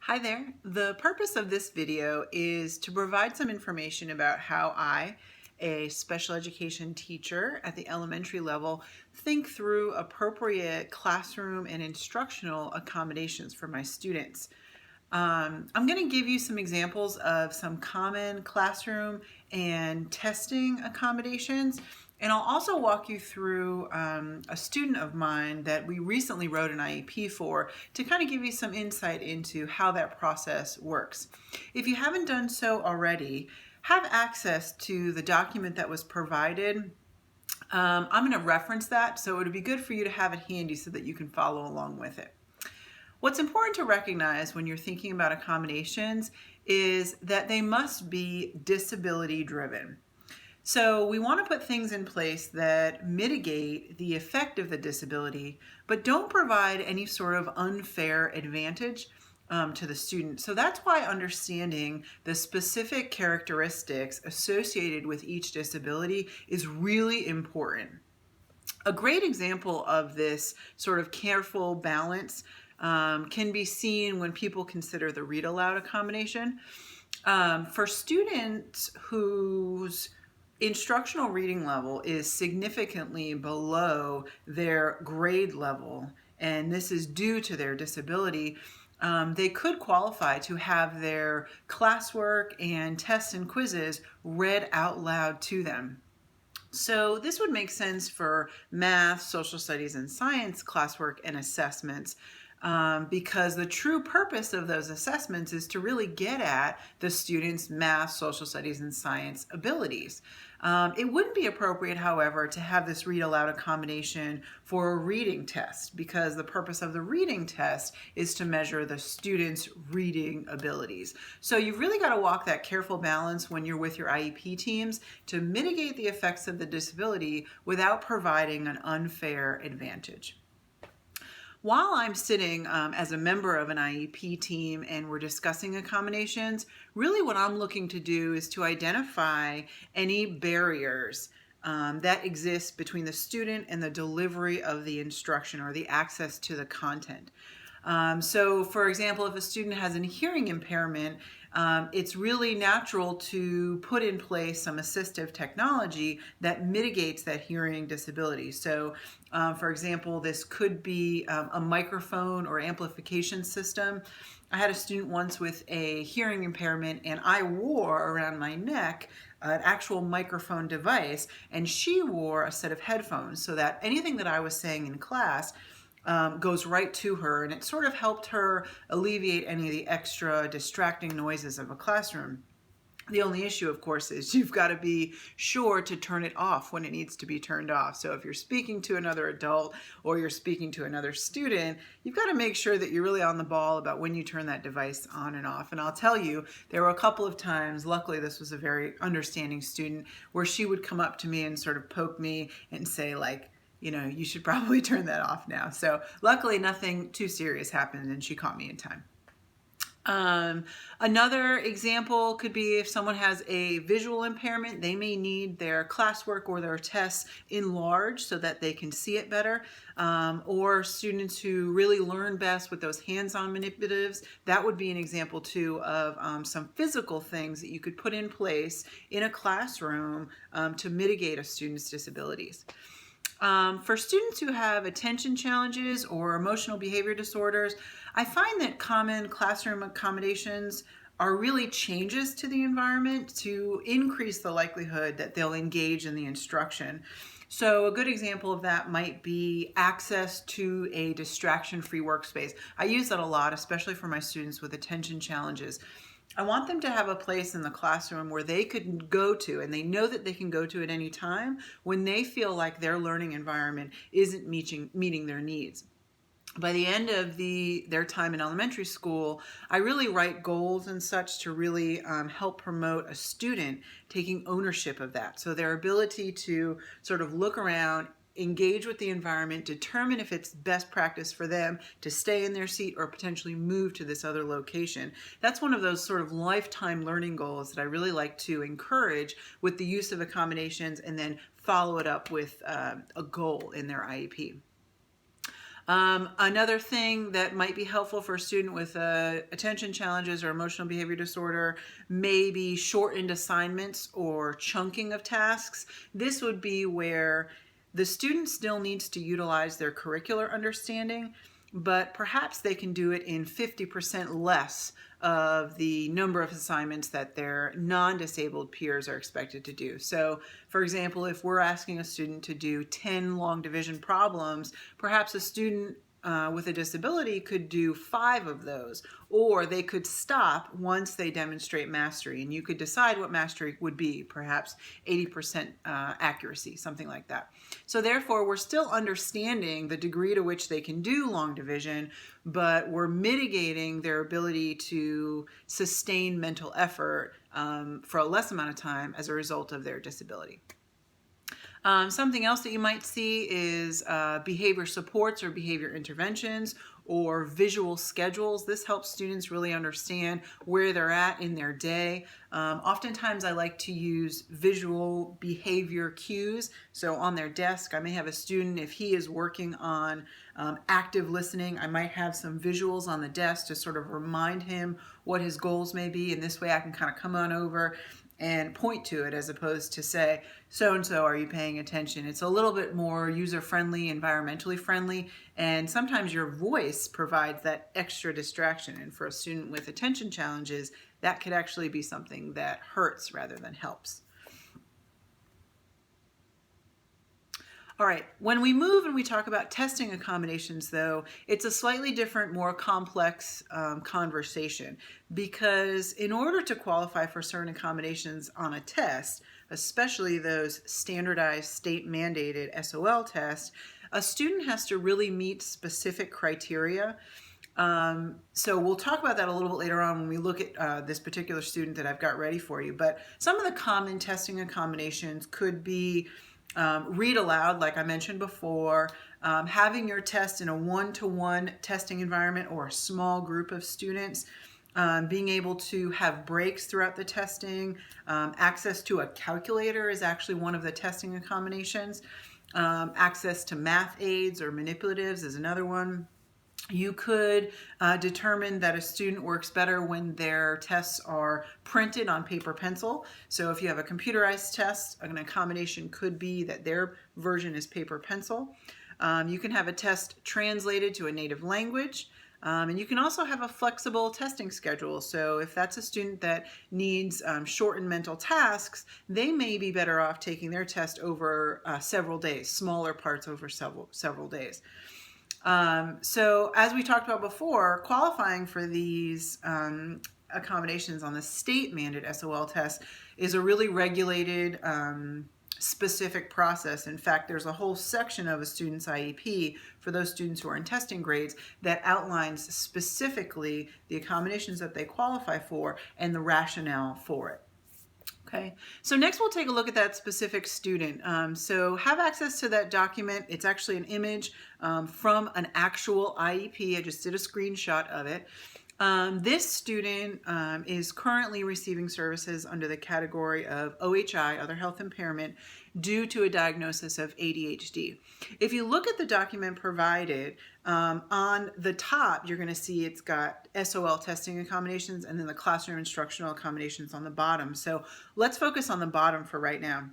Hi there. The purpose of this video is to provide some information about how I, a special education teacher at the elementary level, think through appropriate classroom and instructional accommodations for my students. I'm going to give you some examples of some common classroom and testing accommodations, and I'll also walk you through a student of mine that we recently wrote an IEP for to kind of give you some insight into how that process works. If you haven't done so already, have access to the document that was provided. I'm going to reference that, so it would be good for you to have it handy so that you can follow along with it. What's important to recognize when you're thinking about accommodations is that they must be disability driven. So we want to put things in place that mitigate the effect of the disability, but don't provide any sort of unfair advantage to the student. So that's why understanding the specific characteristics associated with each disability is really important. A great example of this sort of careful balance can be seen when people consider the read aloud accommodation. For students whose instructional reading level is significantly below their grade level, and this is due to their disability, they could qualify to have their classwork and tests and quizzes read out loud to them. So this would make sense for math, social studies, and science classwork and assessments, because the true purpose of those assessments is to really get at the students' math, social studies, and science abilities. It wouldn't be appropriate, however, to have this read aloud accommodation for a reading test, because the purpose of the reading test is to measure the students' reading abilities. So you've really got to walk that careful balance when you're with your IEP teams to mitigate the effects of the disability without providing an unfair advantage. While I'm sitting as a member of an IEP team and we're discussing accommodations, really what I'm looking to do is to identify any barriers that exist between the student and the delivery of the instruction or the access to the content. So for example, if a student has a hearing impairment, it's really natural to put in place some assistive technology that mitigates that hearing disability. So for example, this could be a microphone or amplification system. I had a student once with a hearing impairment, and I wore around my neck an actual microphone device, and she wore a set of headphones so that anything that I was saying in class goes right to her, and it sort of helped her alleviate any of the extra distracting noises of a classroom. The only issue, of course, is you've got to be sure to turn it off when it needs to be turned off. So if you're speaking to another adult or you're speaking to another student, you've got to make sure that you're really on the ball about when you turn that device on and off. And I'll tell you, there were a couple of times, luckily this was a very understanding student, where she would come up to me and sort of poke me and say, like, you should probably turn that off now. So luckily nothing too serious happened and she caught me in time. Another example could be if someone has a visual impairment, they may need their classwork or their tests enlarged so that they can see it better. Or students who really learn best with those hands-on manipulatives, that would be an example too of some physical things that you could put in place in a classroom to mitigate a student's disabilities. For students who have attention challenges or emotional behavior disorders, I find that common classroom accommodations are really changes to the environment to increase the likelihood that they'll engage in the instruction. So a good example of that might be access to a distraction-free workspace. I use that a lot, especially for my students with attention challenges. I want them to have a place in the classroom where they could go to, and they know that they can go to at any time when they feel like their learning environment isn't meeting their needs. By the end of their time in elementary school, I really write goals and such to really help promote a student taking ownership of that. So their ability to sort of look around, engage with the environment, determine if it's best practice for them to stay in their seat or potentially move to this other location. That's one of those sort of lifetime learning goals that I really like to encourage with the use of accommodations and then follow it up with a goal in their IEP. Another thing that might be helpful for a student with attention challenges or emotional behavior disorder may be shortened assignments or chunking of tasks. This would be where the student still needs to utilize their curricular understanding, but perhaps they can do it in 50% less of the number of assignments that their non-disabled peers are expected to do. So, for example, if we're asking a student to do 10 long division problems, perhaps a student with a disability could do 5 of those, or they could stop once they demonstrate mastery, and you could decide what mastery would be, perhaps 80% accuracy, something like that. So therefore, we're still understanding the degree to which they can do long division, but we're mitigating their ability to sustain mental effort for a less amount of time as a result of their disability. Something else that you might see is behavior supports or behavior interventions or visual schedules. This helps students really understand where they're at in their day. Oftentimes I like to use visual behavior cues. So on their desk, I may have a student, if he is working on active listening, I might have some visuals on the desk to sort of remind him what his goals may be. And this way I can kind of come on over and point to it as opposed to say, so-and-so, are you paying attention? It's a little bit more user-friendly, environmentally friendly, and sometimes your voice provides that extra distraction. And for a student with attention challenges, that could actually be something that hurts rather than helps. All right, when we move and we talk about testing accommodations, though, it's a slightly different, more complex conversation, because in order to qualify for certain accommodations on a test, especially those standardized state-mandated SOL tests, a student has to really meet specific criteria. So we'll talk about that a little bit later on when we look at this particular student that I've got ready for you. But some of the common testing accommodations could be read aloud, like I mentioned before, having your test in a one-to-one testing environment or a small group of students, being able to have breaks throughout the testing, access to a calculator is actually one of the testing accommodations, access to math aids or manipulatives is another one. You could determine that a student works better when their tests are printed on paper pencil. So if you have a computerized test, an accommodation could be that their version is paper pencil. You can have a test translated to a native language. And you can also have a flexible testing schedule. So if that's a student that needs shortened mental tasks, they may be better off taking their test over several days, smaller parts over several days. So as we talked about before, qualifying for these accommodations on the state-mandated SOL test is a really regulated, specific process. In fact, there's a whole section of a student's IEP for those students who are in testing grades that outlines specifically the accommodations that they qualify for and the rationale for it. Okay, so next we'll take a look at that specific student. So have access to that document. It's actually an image from an actual IEP. I just did a screenshot of it. This student is currently receiving services under the category of OHI, other health impairment, due to a diagnosis of ADHD. If you look at the document provided, on the top, you're going to see it's got SOL testing accommodations and then the classroom instructional accommodations on the bottom. So let's focus on the bottom for right now.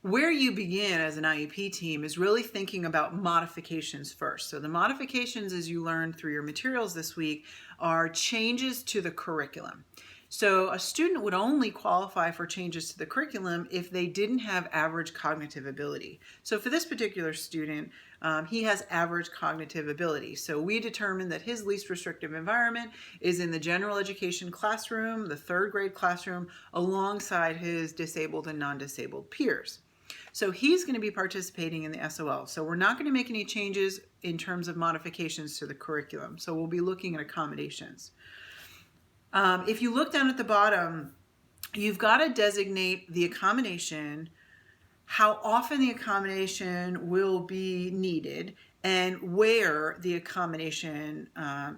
Where you begin as an IEP team is really thinking about modifications first. So the modifications, as you learned through your materials this week, are changes to the curriculum. So a student would only qualify for changes to the curriculum if they didn't have average cognitive ability. So for this particular student, he has average cognitive ability. So we determined that his least restrictive environment is in the general education classroom, the 3rd grade classroom, alongside his disabled and non-disabled peers. So he's going to be participating in the SOL. So we're not going to make any changes in terms of modifications to the curriculum. So we'll be looking at accommodations. If you look down at the bottom, you've got to designate the accommodation, how often the accommodation will be needed, and where the accommodation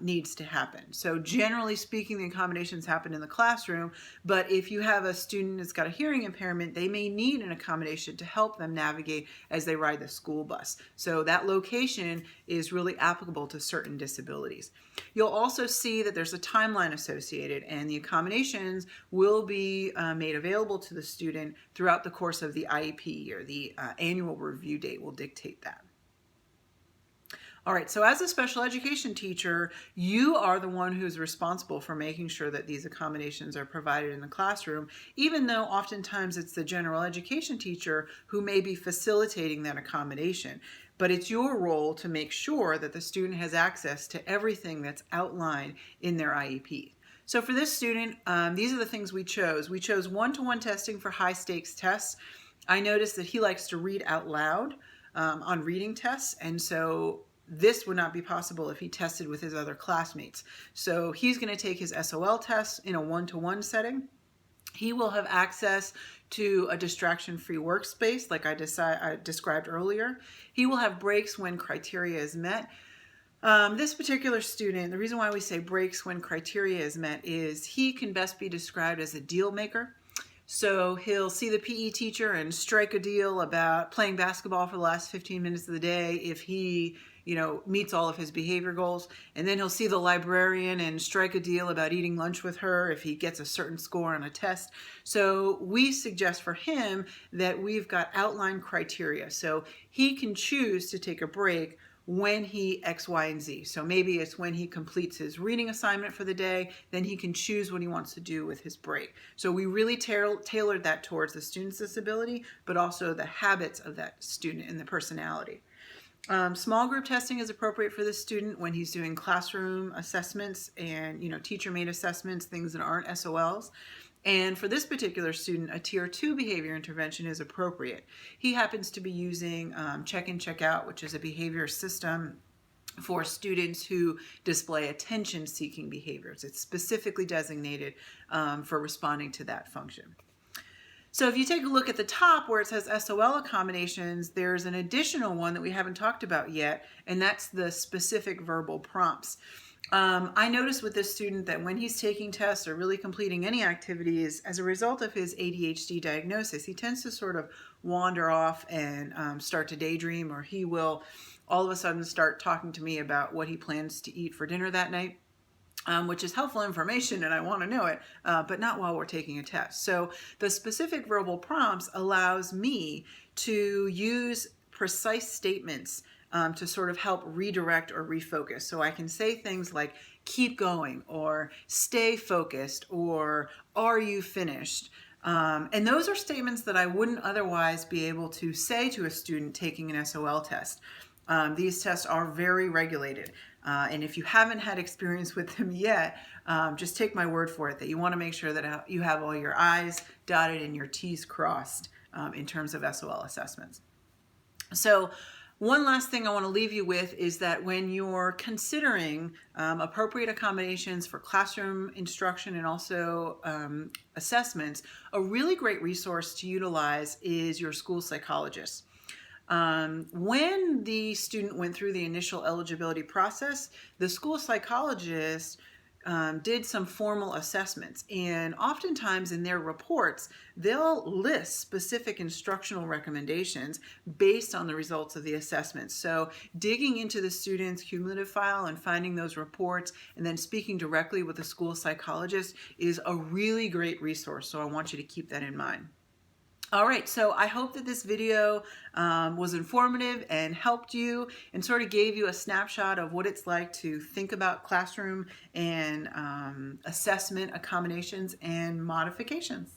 needs to happen. So generally speaking, the accommodations happen in the classroom, but if you have a student that's got a hearing impairment, they may need an accommodation to help them navigate as they ride the school bus. So that location is really applicable to certain disabilities. You'll also see that there's a timeline associated, and the accommodations will be made available to the student throughout the course of the IEP year. The annual review date will dictate that. All right, so as a special education teacher, you are the one who's responsible for making sure that these accommodations are provided in the classroom, even though oftentimes it's the general education teacher who may be facilitating that accommodation. But it's your role to make sure that the student has access to everything that's outlined in their IEP. So for this student, these are the things we chose. We chose one-to-one testing for high stakes tests. I noticed that he likes to read out loud on reading tests, and so this would not be possible if he tested with his other classmates. So he's going to take his SOL test in a one-to-one setting. He will have access to a distraction-free workspace like I described earlier. He will have breaks when criteria is met. This particular student, the reason why we say breaks when criteria is met is he can best be described as a deal maker. So he'll see the PE teacher and strike a deal about playing basketball for the last 15 minutes of the day if he meets all of his behavior goals. And then he'll see the librarian and strike a deal about eating lunch with her if he gets a certain score on a test. So we suggest for him that we've got outline criteria. So he can choose to take a break when he X, Y, and Z. So maybe it's when he completes his reading assignment for the day, then he can choose what he wants to do with his break. So we really tailored that towards the student's disability, but also the habits of that student and the personality. Small group testing is appropriate for this student when he's doing classroom assessments and teacher-made assessments, things that aren't SOLs. And for this particular student, a Tier 2 behavior intervention is appropriate. He happens to be using check-in, check-out, which is a behavior system for students who display attention-seeking behaviors. It's specifically designated for responding to that function. So if you take a look at the top where it says SOL accommodations, there's an additional one that we haven't talked about yet, and that's the specific verbal prompts. I noticed with this student that when he's taking tests or really completing any activities, as a result of his ADHD diagnosis, he tends to sort of wander off and start to daydream, or he will all of a sudden start talking to me about what he plans to eat for dinner that night. Which is helpful information and I want to know it, but not while we're taking a test. So the specific verbal prompts allows me to use precise statements to sort of help redirect or refocus. So I can say things like, keep going, or stay focused, or are you finished? And those are statements that I wouldn't otherwise be able to say to a student taking an SOL test. These tests are very regulated. And if you haven't had experience with them yet, just take my word for it that you want to make sure that you have all your I's dotted and your T's crossed in terms of SOL assessments. So one last thing I want to leave you with is that when you're considering appropriate accommodations for classroom instruction and also assessments, a really great resource to utilize is your school psychologist. When the student went through the initial eligibility process, the school psychologist did some formal assessments, and oftentimes in their reports, they'll list specific instructional recommendations based on the results of the assessment. So digging into the student's cumulative file and finding those reports and then speaking directly with the school psychologist is a really great resource, so I want you to keep that in mind. All right, so I hope that this video was informative and helped you and sort of gave you a snapshot of what it's like to think about classroom and assessment accommodations and modifications.